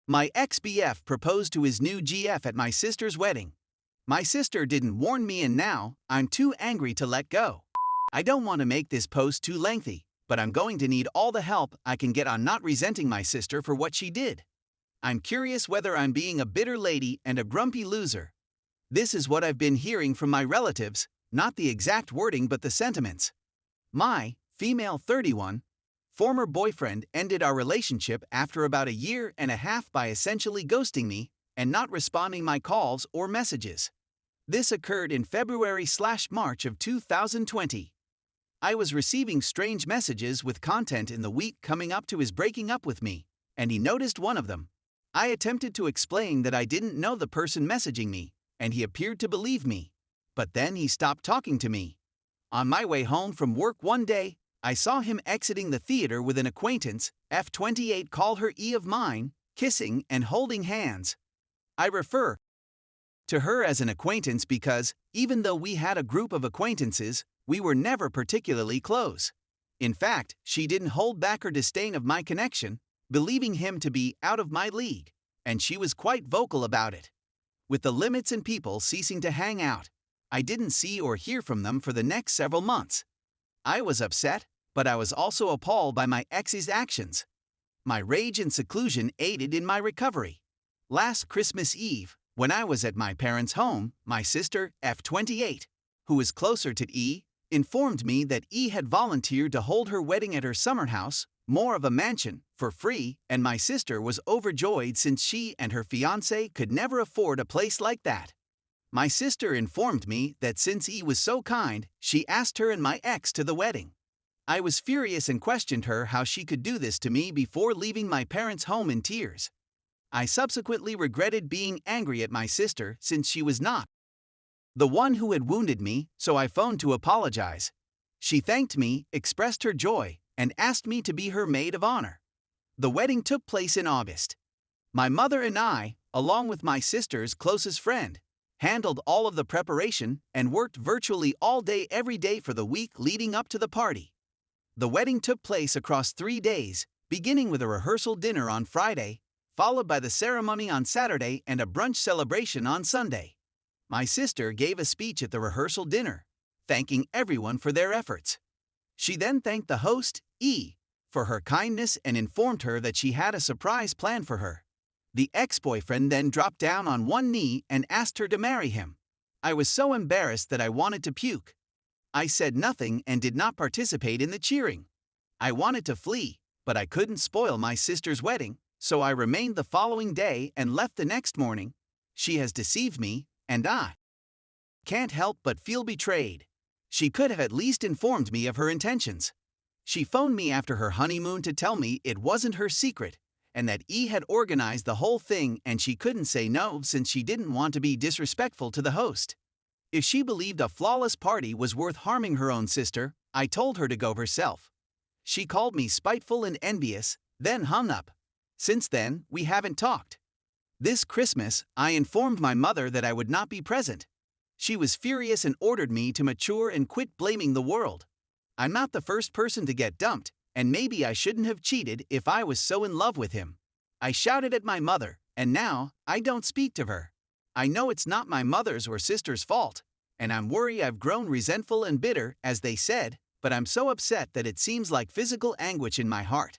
My ex-BF proposed to his new GF at my sister's wedding. My sister didn't warn me and now I'm too angry to let go. I don't want to make this post too lengthy, but I'm going to need all the help I can get on not resenting my sister for what she did. I'm curious whether I'm being a bitter lady and a grumpy loser. This is what I've been hearing from my relatives, not the exact wording but the sentiments. My, female 31, former boyfriend ended our relationship after about 1.5 years by essentially ghosting me and not responding my calls or messages. This occurred in February/March of 2020. I was receiving strange messages with content in the week coming up to his breaking up with me, and he noticed one of them. I attempted to explain that I didn't know the person messaging me, and he appeared to believe me. But then he stopped talking to me. On my way home from work one day, I saw him exiting the theater with an acquaintance, F28 call her E of mine, kissing and holding hands. I refer to her as an acquaintance because, even though we had a group of acquaintances, we were never particularly close. In fact, she didn't hold back her disdain of my connection, believing him to be out of my league, and she was quite vocal about it. With the limits and people ceasing to hang out, I didn't see or hear from them for the next several months. I was upset, but I was also appalled by my ex's actions. My rage and seclusion aided in my recovery. Last Christmas Eve, when I was at my parents' home, my sister, F28, who is closer to E, informed me that E had volunteered to hold her wedding at her summer house, more of a mansion, for free, and my sister was overjoyed since she and her fiancé could never afford a place like that. My sister informed me that since E was so kind, she asked her and my ex to the wedding. I was furious and questioned her how she could do this to me before leaving my parents' home in tears. I subsequently regretted being angry at my sister since she was not the one who had wounded me, so I phoned to apologize. She thanked me, expressed her joy, and asked me to be her maid of honor. The wedding took place in August. My mother and I, along with my sister's closest friend, handled all of the preparation and worked virtually all day every day for the week leading up to the party. The wedding took place across 3 days, beginning with a rehearsal dinner on Friday, followed by the ceremony on Saturday and a brunch celebration on Sunday. My sister gave a speech at the rehearsal dinner, thanking everyone for their efforts. She then thanked the host, E, for her kindness and informed her that she had a surprise planned for her. The ex-boyfriend then dropped down on one knee and asked her to marry him. I was so embarrassed that I wanted to puke. I said nothing and did not participate in the cheering. I wanted to flee, but I couldn't spoil my sister's wedding, so I remained the following day and left the next morning. She has deceived me, and I can't help but feel betrayed. She could have at least informed me of her intentions. She phoned me after her honeymoon to tell me it wasn't her secret, and that E had organized the whole thing and she couldn't say no since she didn't want to be disrespectful to the host. If she believed a flawless party was worth harming her own sister, I told her to go herself. She called me spiteful and envious, then hung up. Since then, we haven't talked. This Christmas, I informed my mother that I would not be present. She was furious and ordered me to mature and quit blaming the world. I'm not the first person to get dumped, and maybe I shouldn't have cheated if I was so in love with him. I shouted at my mother, and now, I don't speak to her. I know it's not my mother's or sister's fault, and I'm worried I've grown resentful and bitter, as they said, but I'm so upset that it seems like physical anguish in my heart.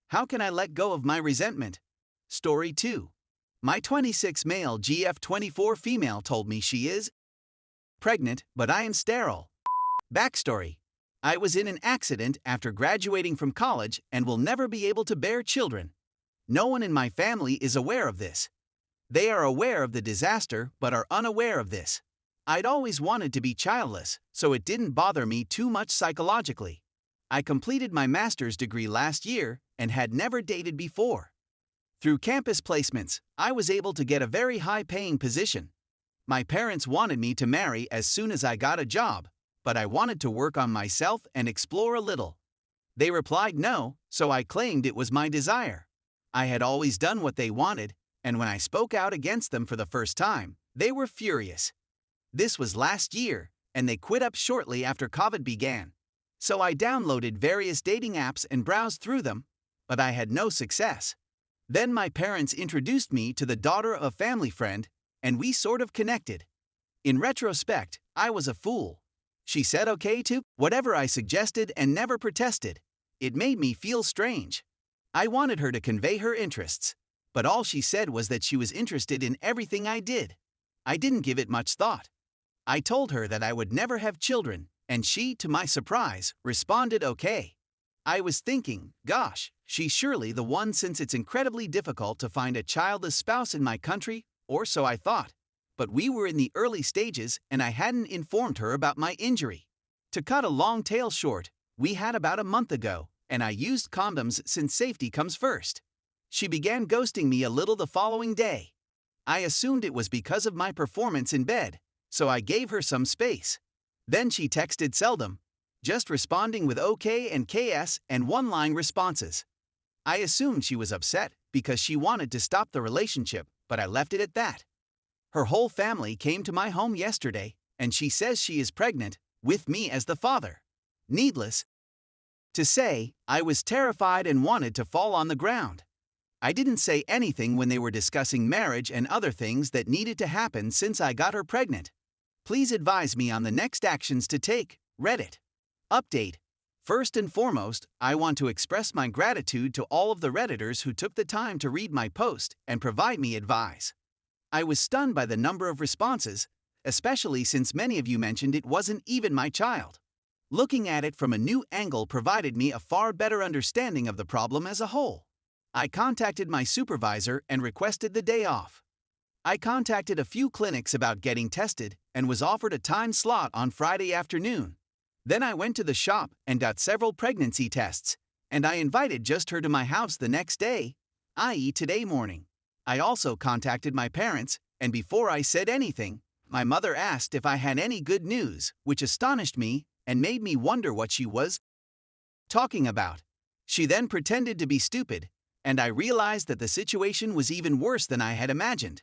How can I let go of my resentment? Story 2. My 26 male GF 24 female told me she is pregnant, but I am sterile. Backstory. I was in an accident after graduating from college and will never be able to bear children. No one in my family is aware of this. They are aware of the disaster but are unaware of this. I'd always wanted to be childless, so it didn't bother me too much psychologically. I completed my master's degree last year and had never dated before. Through campus placements, I was able to get a very high-paying position. My parents wanted me to marry as soon as I got a job, but I wanted to work on myself and explore a little. They replied no, so I claimed it was my desire. I had always done what they wanted, and when I spoke out against them for the first time, they were furious. This was last year, and they quit up shortly after COVID began. So I downloaded various dating apps and browsed through them, but I had no success. Then my parents introduced me to the daughter of a family friend, and we sort of connected. In retrospect, I was a fool. She said okay to whatever I suggested and never protested. It made me feel strange. I wanted her to convey her interests, but all she said was that she was interested in everything I did. I didn't give it much thought. I told her that I would never have children, and she, to my surprise, responded okay. I was thinking, gosh, she's surely the one since it's incredibly difficult to find a childless spouse in my country, or so I thought. But we were in the early stages and I hadn't informed her about my injury. To cut a long tale short, we had about a month ago, and I used condoms since safety comes first. She began ghosting me a little the following day. I assumed it was because of my performance in bed, so I gave her some space. Then she texted seldom, just responding with OK and KS and one-line responses. I assumed she was upset because she wanted to stop the relationship, but I left it at that. Her whole family came to my home yesterday, and she says she is pregnant, with me as the father. Needless to say, I was terrified and wanted to fall on the ground. I didn't say anything when they were discussing marriage and other things that needed to happen since I got her pregnant. Please advise me on the next actions to take. Reddit. Update. First and foremost, I want to express my gratitude to all of the Redditors who took the time to read my post and provide me advice. I was stunned by the number of responses, especially since many of you mentioned it wasn't even my child. Looking at it from a new angle provided me a far better understanding of the problem as a whole. I contacted my supervisor and requested the day off. I contacted a few clinics about getting tested and was offered a time slot on Friday afternoon. Then I went to the shop and got several pregnancy tests, and I invited just her to my house the next day, i.e. today morning. I also contacted my parents, and before I said anything, my mother asked if I had any good news, which astonished me and made me wonder what she was talking about. She then pretended to be stupid, and I realized that the situation was even worse than I had imagined.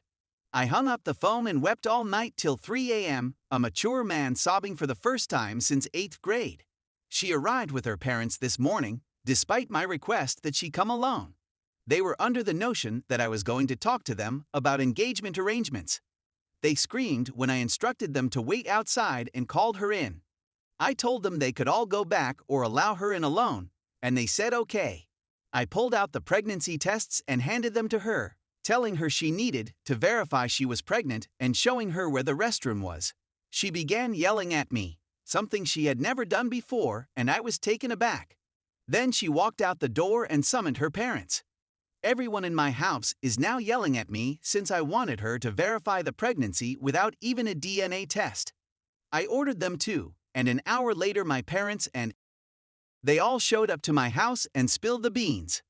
I hung up the phone and wept all night till 3 a.m., a mature man sobbing for the first time since 8th grade. She arrived with her parents this morning, despite my request that she come alone. They were under the notion that I was going to talk to them about engagement arrangements. They screamed when I instructed them to wait outside and called her in. I told them they could all go back or allow her in alone, and they said okay. I pulled out the pregnancy tests and handed them to her, telling her she needed to verify she was pregnant and showing her where the restroom was. She began yelling at me, something she had never done before, and I was taken aback. Then she walked out the door and summoned her parents. Everyone in my house is now yelling at me since I wanted her to verify the pregnancy without even a DNA test. I ordered them to, and an hour later my parents and they all showed up to my house and spilled the beans.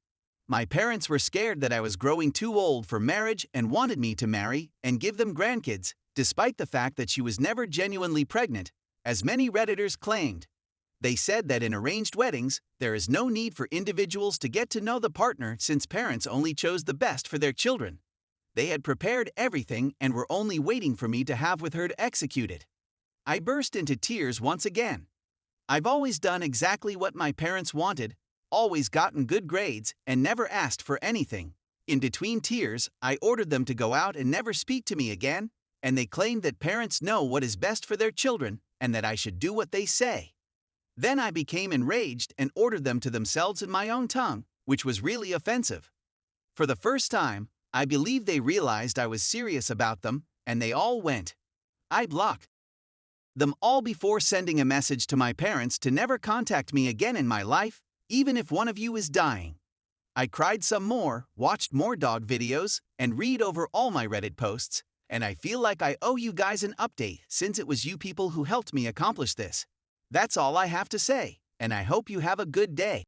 My parents were scared that I was growing too old for marriage and wanted me to marry and give them grandkids, despite the fact that she was never genuinely pregnant, as many Redditors claimed. They said that in arranged weddings, there is no need for individuals to get to know the partner since parents only chose the best for their children. They had prepared everything and were only waiting for me to have with her to execute it. I burst into tears once again. I've always done exactly what my parents wanted, always gotten good grades, and never asked for anything. In between tears, I ordered them to go out and never speak to me again, and they claimed that parents know what is best for their children and that I should do what they say. Then I became enraged and ordered them to themselves in my own tongue, which was really offensive. For the first time, I believe they realized I was serious about them, and they all went. I blocked them all before sending a message to my parents to never contact me again in my life, even if one of you is dying. I cried some more, watched more dog videos, and read over all my Reddit posts, and I feel like I owe you guys an update since it was you people who helped me accomplish this. That's all I have to say, and I hope you have a good day.